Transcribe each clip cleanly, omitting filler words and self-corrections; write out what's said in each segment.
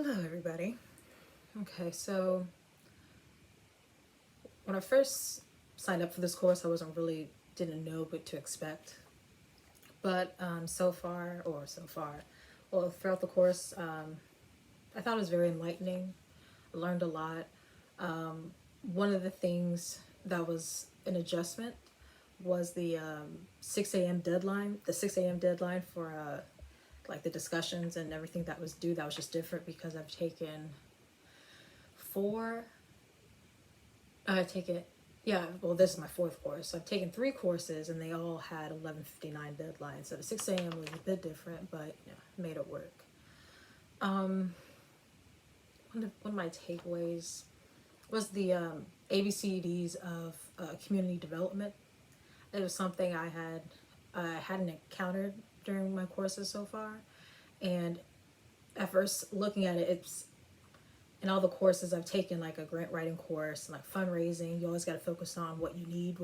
Hello, everybody. Okay, so when I first signed up for this course, I didn't know what to expect. But well, throughout the course, I thought it was very enlightening. I learned a lot. One of the things that was an adjustment was the 6 a.m. deadline. The 6 a.m. deadline for like the discussions and everything that was due. That was just different because I've taken four I take it. Yeah, well, this is my fourth course. So I've taken three courses, and they all had 11:59 deadlines. So the 6 a.m. was a bit different, but made it work. Um, one of my takeaways was the ABCDs of community development. It was something I hadn't encountered during my courses so far, and at first looking at it, it's in all the courses I've taken, like a grant writing course, like fundraising, you always got to focus on what you need.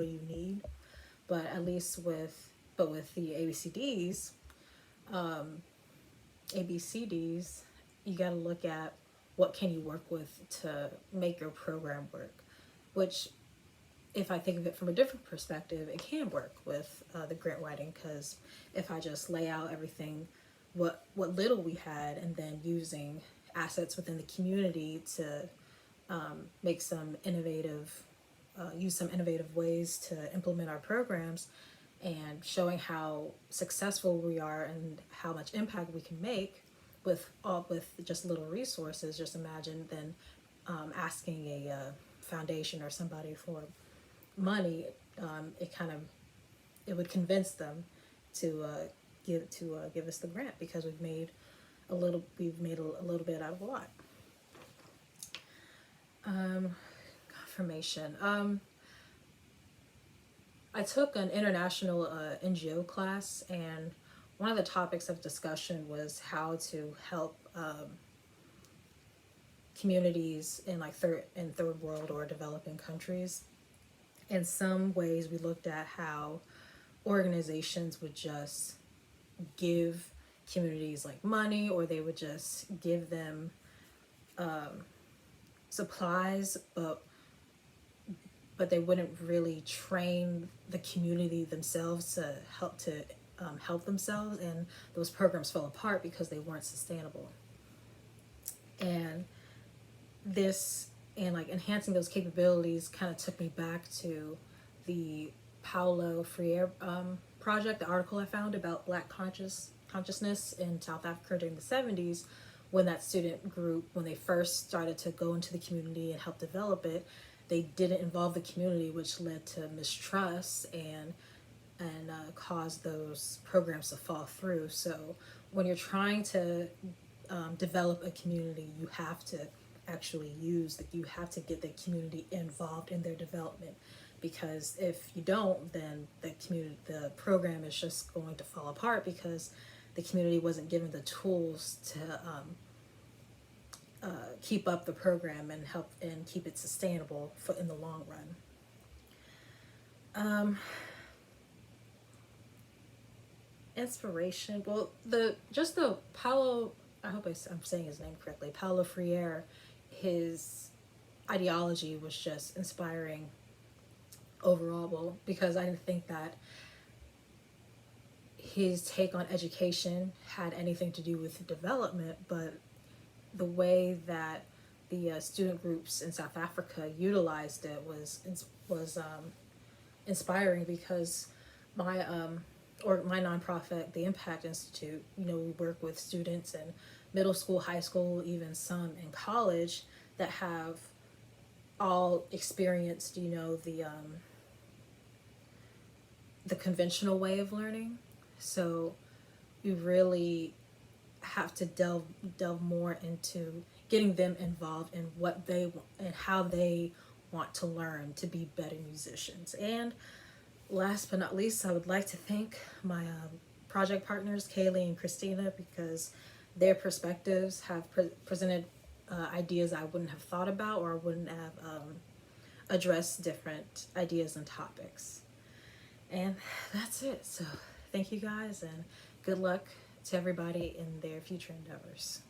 But at least with the ABCDs, you got to look at what can you work with to make your program work. Which, if I think of it from a different perspective, it can work with the grant writing because if I just lay out everything, what little we had, and then using assets within the community to make some innovative, use some innovative ways to implement our programs, and showing how successful we are and how much impact we can make with just little resources. Just imagine then asking a foundation or somebody for money. It would convince them to give us the grant because we've made a little bit out of a lot. Confirmation. I took an international NGO class, and one of the topics of discussion was how to help communities in like third world or developing countries. In some ways, we looked at how organizations would just give communities like money, or they would just give them supplies, but they wouldn't really train the community themselves to help themselves, and those programs fell apart because they weren't sustainable. And this and like enhancing those capabilities kind of took me back to the Paulo Freire project, the article I found about Black consciousness in South Africa during the 70s, when that student group, when they first started to go into the community and help develop it, they didn't involve the community, which led to mistrust and caused those programs to fall through. So when you're trying to develop a community, you have to you have to get the community involved in their development, because if you don't, then the program is just going to fall apart because the community wasn't given the tools to keep up the program and help and keep it sustainable in the long run. Inspiration. Well, the Paulo. I hope I'm saying his name correctly. Paulo Freire. His ideology was just inspiring overall. Well, because I didn't think that his take on education had anything to do with development, but the way that the student groups in South Africa utilized it was inspiring, because my my nonprofit, the Impact Institute, we work with students in middle school, high school, even some in college that have all experienced, the conventional way of learning. So you really have to delve more into getting them involved in what they want and how they want to learn to be better musicians. And last but not least, I would like to thank my project partners, Kaylee and Christina, because their perspectives have presented ideas I wouldn't have thought about, or wouldn't have addressed different ideas and topics. And that's it. So thank you guys, and good luck to everybody in their future endeavors.